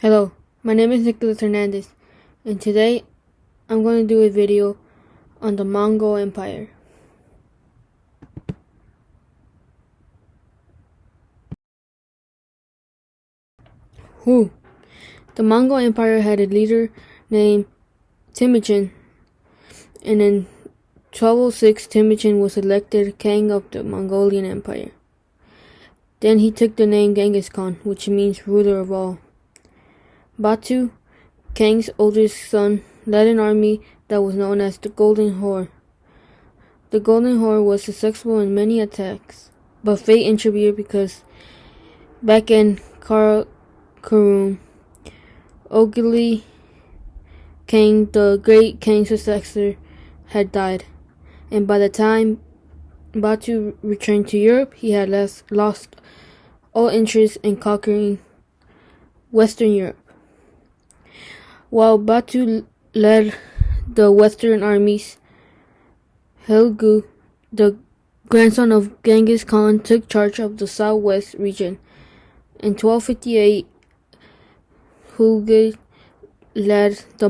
Hello, my name is Nicholas Hernandez, and today I'm going to do a video on the Mongol Empire. Who? The Mongol Empire had a leader named Temujin, and in 1206 Temujin was elected king of the Mongolian Empire. Then he took the name Genghis Khan, which means ruler of all. Batu, Kang's oldest son, led an army that was known as the Golden Horde. The Golden Horde was successful in many attacks, but fate intervened because back in Karakorum, Ogili Kang, the great Kang's successor, had died, and by the time Batu returned to Europe, he had lost all interest in conquering Western Europe. While Batu led the Western armies, Helgu, the grandson of Genghis Khan, took charge of the southwest region. In 1258, Hulgu led the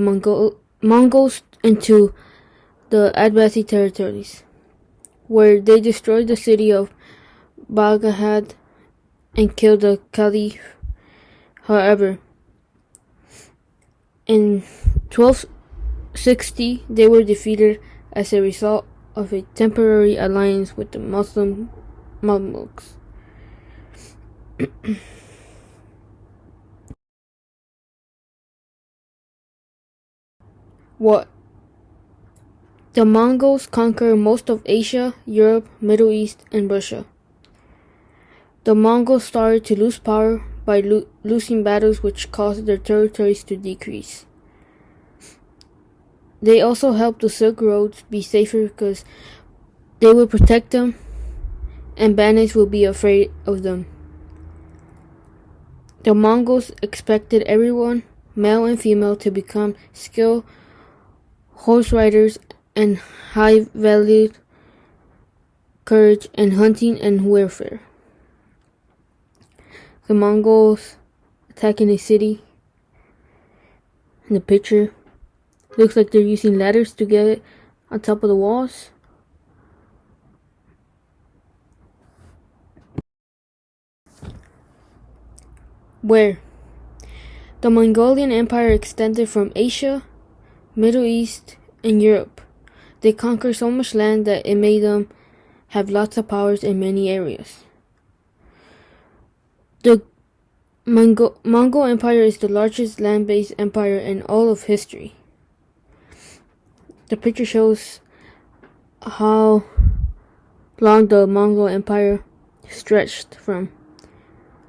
Mongols into the Adbasi territories, where they destroyed the city of Baghdad and killed the Caliph. However, in 1260, they were defeated as a result of a temporary alliance with the Muslim Mamluks. What? The Mongols conquered most of Asia, Europe, Middle East, and Russia. The Mongols started to lose power by losing battles, which caused their territories to decrease. They also helped the Silk Roads be safer because they would protect them and bandits would be afraid of them. The Mongols expected everyone, male and female, to become skilled horse riders and high-valued courage in hunting and warfare. The Mongols attacking a city. In the picture, looks like they're using ladders to get on top of the walls. Where? The Mongolian Empire extended from Asia, Middle East, and Europe. They conquered so much land that it made them have lots of powers in many areas. The Mongol Empire is the largest land-based empire in all of history. The picture shows how long the Mongol Empire stretched from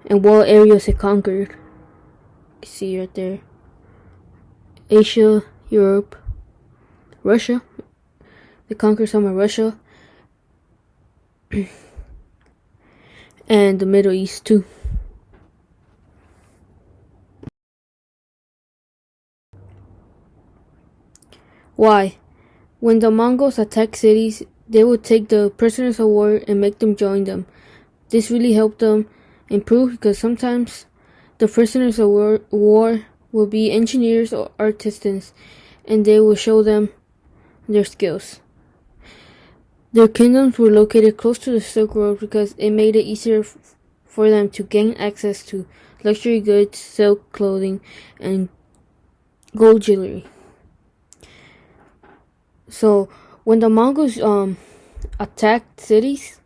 and what areas it conquered. You see right there. Asia, Europe, Russia. They conquered some of Russia. And the Middle East too. Why? When the Mongols attacked cities, they would take the prisoners of war and make them join them. This really helped them improve because sometimes the prisoners of war will be engineers or artisans, and they will show them their skills. Their kingdoms were located close to the Silk Road because it made it easier for them to gain access to luxury goods, silk clothing, and gold jewelry. So when the Mongols attacked cities,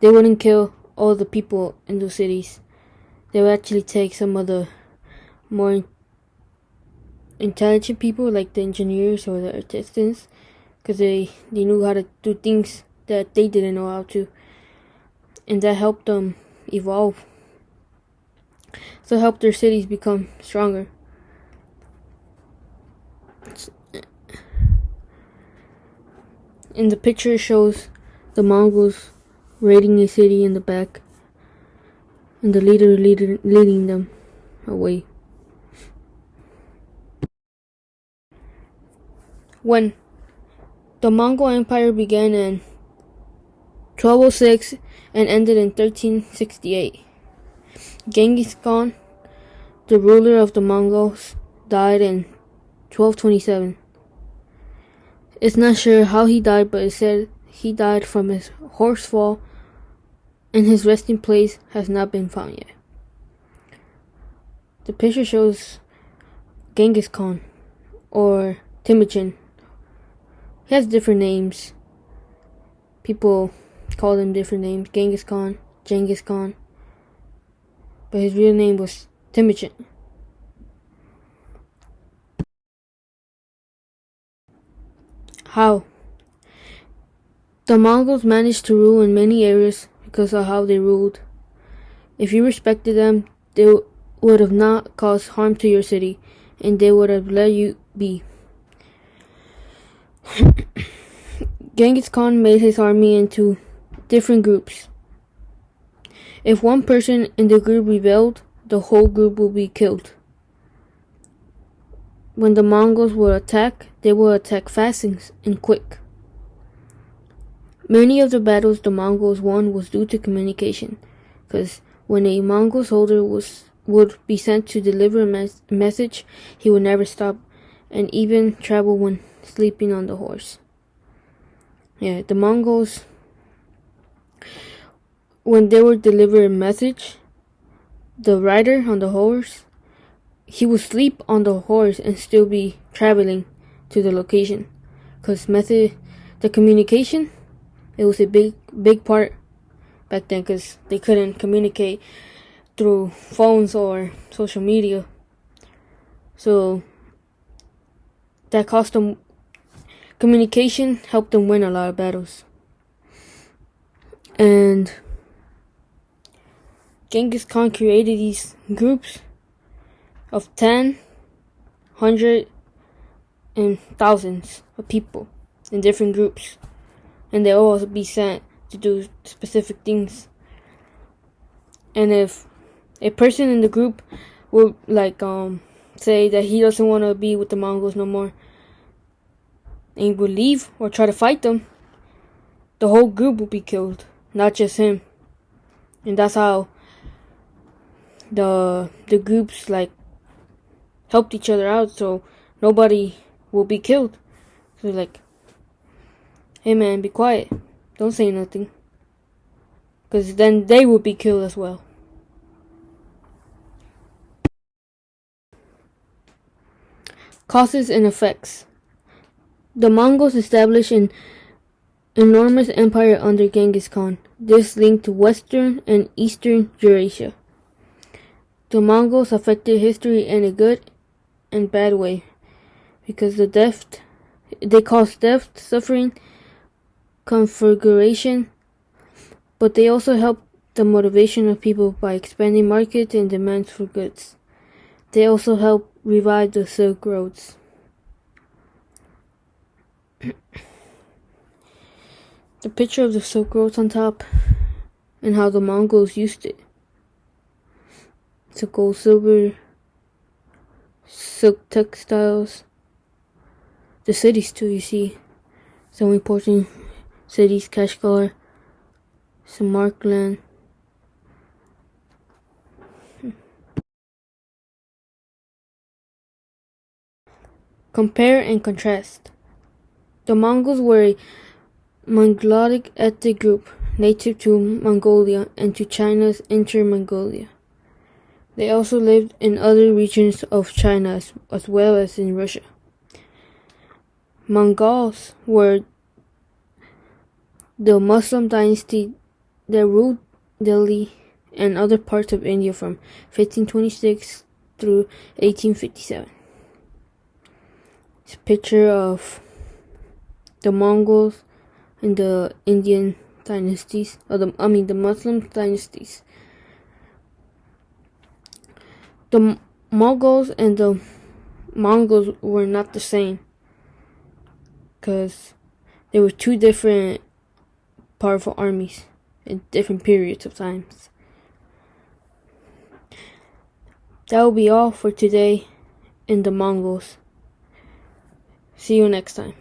they wouldn't kill all the people in those cities. They would actually take some of the more intelligent people, like the engineers or the artisans, because they knew how to do things that they didn't know how to, and that helped them evolve. So it helped their cities become stronger. And the picture shows the Mongols raiding a city in the back, and the leader leading them away. When the Mongol Empire began in 1206 and ended in 1368, Genghis Khan the ruler of the Mongols, died in 1227. It's not sure how he died, but it said he died from his horse fall, and his resting place has not been found yet. The picture shows Genghis Khan, or Temujin. He has different names. People call him different names. Genghis Khan, Genghis Khan. But his real name was Temujin. How? The Mongols managed to rule in many areas because of how they ruled. If you respected them, they would have not caused harm to your city, and they would have let you be. Genghis Khan made his army into different groups. If one person in the group rebelled, the whole group will be killed. When the Mongols would attack, they would attack fast and quick. Many of the battles the Mongols won was due to communication, because when a Mongol soldier would be sent to deliver a message, he would never stop, and even travel when sleeping on the horse. Yeah, the Mongols, when they would deliver a message, the rider on the horse, he would sleep on the horse and still be traveling to the location. Because the communication, it was a big part back then, because they couldn't communicate through phones or social media. So that cost them, communication helped them win a lot of battles. And Genghis Khan created these groups of 10, 100, and thousands of people in different groups, and they all be sent to do specific things. And if a person in the group would say that he doesn't want to be with the Mongols no more, and he would leave or try to fight them, the whole group would be killed, not just him. And that's how the groups helped each other out, so nobody will be killed. So hey man, be quiet, don't say nothing, because then they will be killed as well. Causes and effects. The Mongols established an enormous empire under Genghis Khan. This linked to western and eastern Eurasia. The Mongols affected history in a good and bad way, because they caused death, suffering, conflagration, but they also helped the motivation of people by expanding markets and demands for goods. They also helped revive the Silk Roads. The picture of the Silk Roads on top, and how the Mongols used it to gold, silver, silk textiles. The cities too, you see. Some important cities: Kashgar, Samarkand. Compare and contrast. The Mongols were a Mongolic ethnic group native to Mongolia and to China's Inner Mongolia. They also lived in other regions of China as well as in Russia. Mongols were the Muslim dynasty that ruled Delhi and other parts of India from 1526 through 1857. It's a picture of the Mongols and the Indian dynasties, the Muslim dynasties. The Mongols and the Mongols were not the same, because they were two different powerful armies in different periods of times. That will be all for today in the Mongols. See you next time.